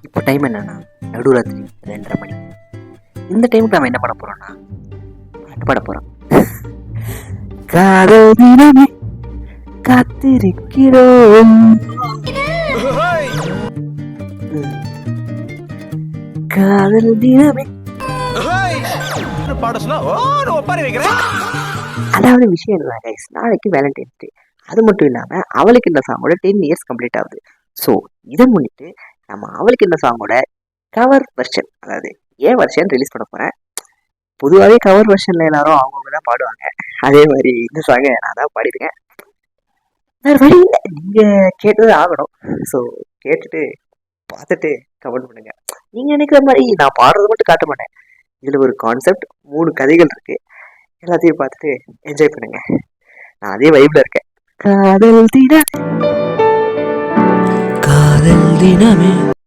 இப்போ டைம் என்னன்னா நடுராத்திரி 2:30 மணி. இந்த டைமுக்கு நம்ம என்ன பண்ண போறோம்னா பாட்டு பாட போறோம். காதல் தினமே காத்திருக்கிறோம், காதல் தினமே. அதாவது விஷயம் இல்லை கைஸ், நாளைக்கு வேலண்டைன்ஸ் டே. அது மட்டும் இல்லாம அவளுக்கு இந்த சாங்கோட 10 இயர்ஸ் கம்ப்ளீட் ஆகுது. ஸோ இதை முன்னிட்டு நம்ம அவளுக்கு இந்த சாங்கோட கவர் வெர்ஷன், அதாவது ஏன் வெர்ஷன் ரிலீஸ் பண்ண போறேன். பொதுவாகவே கவர் வெர்ஷன்ல எல்லாரும் அவங்கவுங்க தான் பாடுவாங்க. அதே மாதிரி இந்த சாங்கை நான் தான் பாடிருக்கேன். வேறு வழி இல்லை, நீங்க கேட்டது ஆகணும். ஸோ கேட்டுட்டு பார்த்துட்டு கமெண்ட் பண்ணுங்க. நீங்க நினைக்கிற மாதிரி நான் பாடுறது மட்டும் காட்ட மாட்டேன். இதுல ஒரு கான்செப்ட், 3 கதைகள் இருக்கு. எல்லாத்தையும் பார்த்துட்டு என்ஜாய் பண்ணுங்க. நான் அதே வைப்ல இருக்கேன். காதல் தினமே.